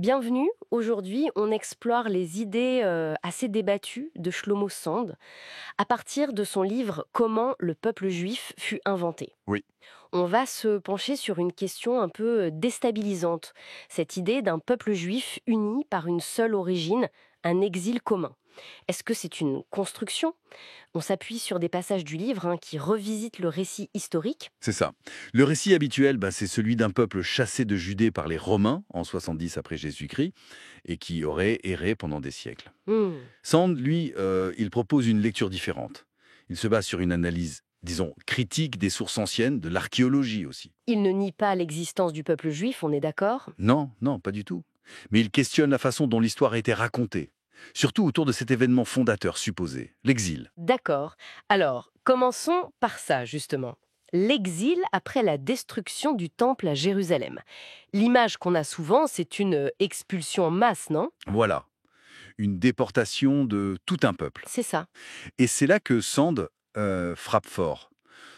Bienvenue. Aujourd'hui, on explore les idées assez débattues de Shlomo Sand à partir de son livre Comment le peuple juif fut inventé. Oui, On va se pencher sur une question un peu déstabilisante, cette idée d'un peuple juif uni par une seule origine, un exil commun. Est-ce que c'est une construction? On s'appuie sur des passages du livre qui revisitent le récit historique. c'est ça. Le récit habituel, c'est celui d'un peuple chassé de Judée par les Romains en 70 après Jésus-Christ et qui aurait erré pendant des siècles. Hmm. Sand, lui, il propose une lecture différente. Il se base sur une analyse, disons, critique des sources anciennes, de l'archéologie aussi. Il ne nie pas l'existence du peuple juif, on est d'accord? Non, non, pas du tout. Mais il questionne la façon dont l'histoire a été racontée, surtout autour de cet événement fondateur supposé, l'exil. D'accord. Alors, commençons par ça, justement. L'exil après la destruction du temple à Jérusalem. L'image qu'on a souvent, c'est une expulsion en masse, non? Voilà, une déportation de tout un peuple. C'est ça. Et c'est là que Sand frappe fort.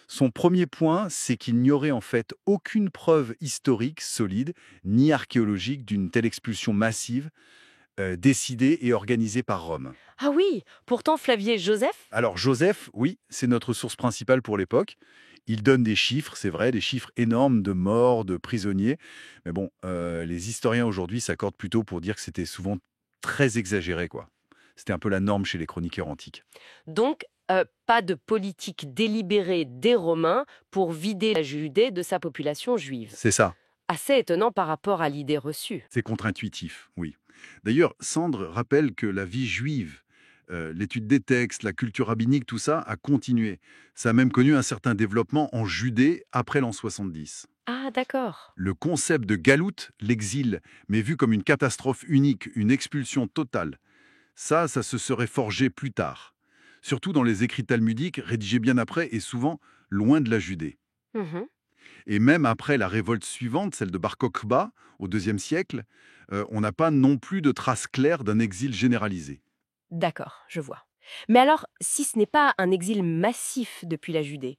Son premier point, c'est qu'il n'y aurait en fait aucune preuve historique solide ni archéologique d'une telle expulsion massive, décidée et organisée par Rome. Ah oui, pourtant Flavier Joseph? Alors Joseph, oui, c'est notre source principale pour l'époque. Il donne des chiffres, c'est vrai, des chiffres énormes de morts, de prisonniers. Mais bon, les historiens aujourd'hui s'accordent plutôt pour dire que c'était souvent très exagéré, quoi. C'était un peu la norme chez les chroniqueurs antiques. Donc, pas de politique délibérée des Romains pour vider la Judée de sa population juive. C'est ça. Assez étonnant par rapport à l'idée reçue. C'est contre-intuitif, oui. D'ailleurs, Sandre rappelle que la vie juive, l'étude des textes, la culture rabbinique, tout ça a continué. Ça a même connu un certain développement en Judée après l'an 70. Ah d'accord. Le concept de galoute, l'exil, mais vu comme une catastrophe unique, une expulsion totale, ça se serait forgé plus tard. Surtout dans les écrits talmudiques, rédigés bien après et souvent loin de la Judée. Mhm. Et même après la révolte suivante, celle de Bar Kokhba, au IIe siècle, on n'a pas non plus de traces claires d'un exil généralisé. D'accord, je vois. Mais alors, si ce n'est pas un exil massif depuis la Judée,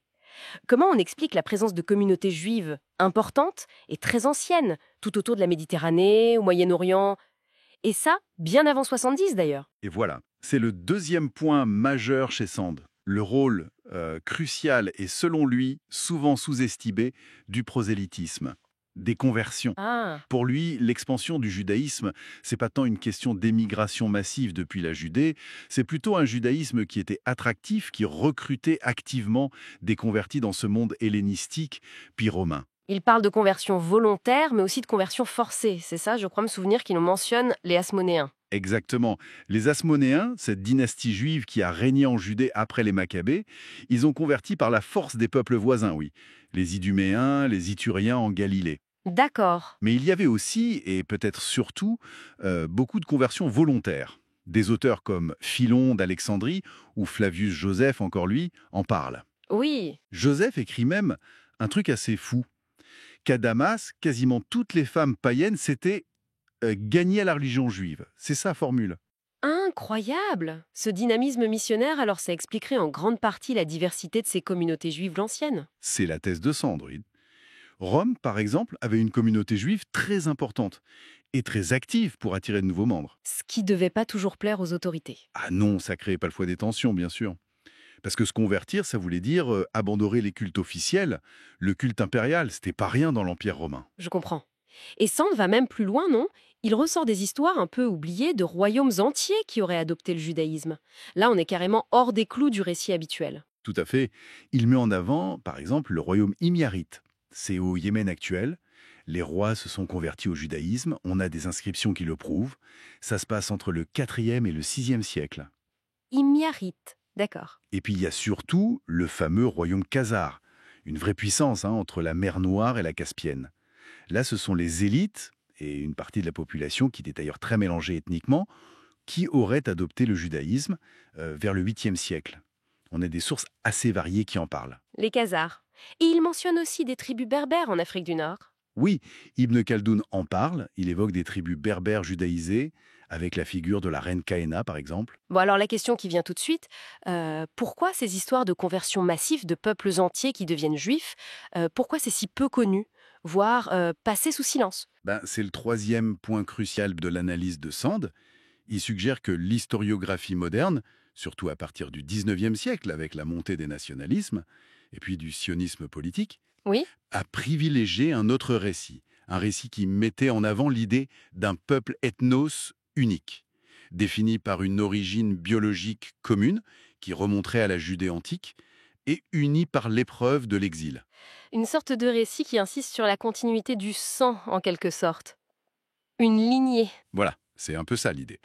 comment on explique la présence de communautés juives importantes et très anciennes, tout autour de la Méditerranée, au Moyen-Orient, et ça, bien avant 70 d'ailleurs? Et voilà, c'est le deuxième point majeur chez Sand. Le rôle crucial et, selon lui, souvent sous-estimé du prosélytisme, des conversions. Ah, Pour lui, l'expansion du judaïsme, c'est pas tant une question d'émigration massive depuis la Judée, c'est plutôt un judaïsme qui était attractif, qui recrutait activement des convertis dans ce monde hellénistique, puis romain. il parle de conversion volontaire, mais aussi de conversion forcée, c'est ça? Je crois me souvenir qu'il mentionne les Hasmonéens. Exactement. Les Hasmonéens, cette dynastie juive qui a régné en Judée après les Maccabées, ils ont converti par la force des peuples voisins, oui. Les Iduméens, les Ituriens en Galilée. D'accord. Mais il y avait aussi, et peut-être surtout, beaucoup de conversions volontaires. Des auteurs comme Philon d'Alexandrie ou Flavius Joseph, encore lui, en parlent. Oui. Joseph écrit même un truc assez fou, qu'à Damas, quasiment toutes les femmes païennes s'étaient gagnées à la religion juive. C'est sa formule. Incroyable! Ce dynamisme missionnaire, alors ça expliquerait en grande partie la diversité de ces communautés juives l'ancienne. C'est la thèse de Sandre. Rome, par exemple, avait une communauté juive très importante et très active pour attirer de nouveaux membres. Ce qui devait pas toujours plaire aux autorités. Ah non, ça créait pas le fois des tensions, bien sûr. Parce que se convertir, ça voulait dire abandonner les cultes officiels. Le culte impérial, c'était pas rien dans l'Empire romain. Je comprends. Et Sand va même plus loin, non? Il ressort des histoires un peu oubliées de royaumes entiers qui auraient adopté le judaïsme. Là, on est carrément hors des clous du récit habituel. Tout à fait. Il met en avant, par exemple, le royaume himyarite. C'est au Yémen actuel. Les rois se sont convertis au judaïsme. On a des inscriptions qui le prouvent. Ça se passe entre le 4e et le 6e siècle. Himyarite. D'accord. Et puis il y a surtout le fameux royaume khazar. Une vraie puissance entre la mer Noire et la Caspienne. Là, ce sont les élites, et une partie de la population qui était d'ailleurs très mélangée ethniquement, qui auraient adopté le judaïsme vers le 8e siècle. On a des sources assez variées qui en parlent. Les Khazars. Et il mentionne aussi des tribus berbères en Afrique du Nord. Oui, Ibn Khaldoun en parle, il évoque des tribus berbères judaïsées, avec la figure de la reine Kaena par exemple. Bon, alors la question qui vient tout de suite, pourquoi ces histoires de conversion massive de peuples entiers qui deviennent juifs, pourquoi c'est si peu connu? voire passés sous silence. C'est le troisième point crucial de l'analyse de Sand. Il suggère que l'historiographie moderne, surtout à partir du 19e siècle avec la montée des nationalismes et puis du sionisme politique, Oui. a privilégié un autre récit, un récit qui mettait en avant l'idée d'un peuple ethnos unique, défini par une origine biologique commune qui remonterait à la Judée antique et uni par l'épreuve de l'exil. Une sorte de récit qui insiste sur la continuité du sang, en quelque sorte. Une lignée. Voilà, c'est un peu ça l'idée.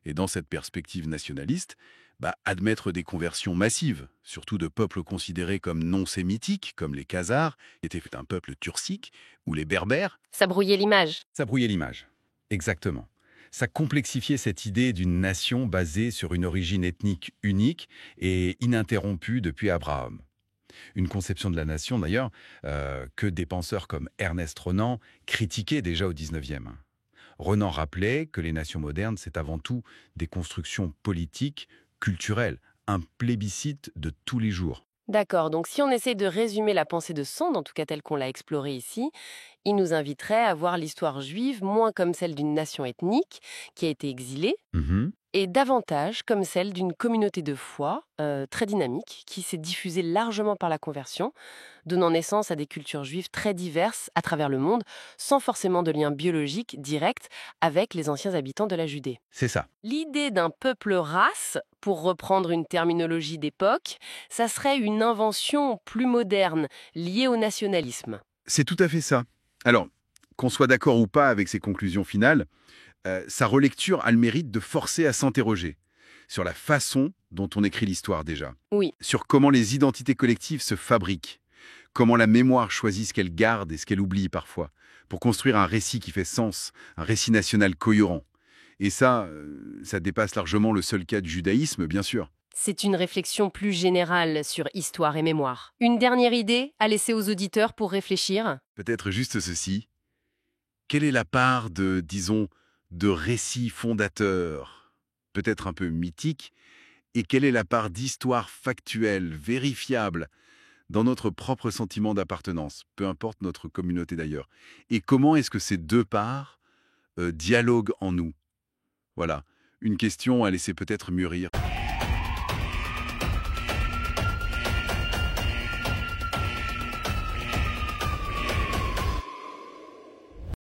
Et dans cette perspective nationaliste, admettre des conversions massives, surtout de peuples considérés comme non sémitiques, comme les Khazars, qui étaient un peuple turcique, ou les Berbères, Ça brouillait l'image. ça brouillait l'image. Exactement. Ça complexifiait cette idée d'une nation basée sur une origine ethnique unique et ininterrompue depuis Abraham. Une conception de la nation, d'ailleurs, que des penseurs comme Ernest Renan critiquaient déjà au XIXe. Renan rappelait que les nations modernes, c'est avant tout des constructions politiques, culturelles, un plébiscite de tous les jours. D'accord, donc si on essaie de résumer la pensée de Sand, en tout cas telle qu'on l'a explorée ici, il nous inviterait à voir l'histoire juive moins comme celle d'une nation ethnique qui a été exilée, Mhm. et davantage comme celle d'une communauté de foi très dynamique qui s'est diffusée largement par la conversion, donnant naissance à des cultures juives très diverses à travers le monde, sans forcément de lien biologique direct avec les anciens habitants de la Judée. C'est ça. L'idée d'un peuple-race, pour reprendre une terminologie d'époque, ça serait une invention plus moderne, liée au nationalisme. C'est tout à fait ça. Alors, qu'on soit d'accord ou pas avec ces conclusions finales, sa relecture a le mérite de forcer à s'interroger sur la façon dont on écrit l'histoire déjà, Oui, sur comment les identités collectives se fabriquent, comment la mémoire choisit ce qu'elle garde et ce qu'elle oublie parfois, pour construire un récit qui fait sens, un récit national cohérent. Et ça dépasse largement le seul cas du judaïsme, bien sûr. c'est une réflexion plus générale sur histoire et mémoire. Une dernière idée à laisser aux auditeurs pour réfléchir? Peut-être juste ceci. Quelle est la part disons, de récit fondateur, peut-être un peu mythique, et quelle est la part d'histoire factuelle, vérifiable, dans notre propre sentiment d'appartenance, peu importe notre communauté d'ailleurs. Et comment est-ce que ces deux parts dialoguent en nous? Voilà, une question à laisser peut-être mûrir.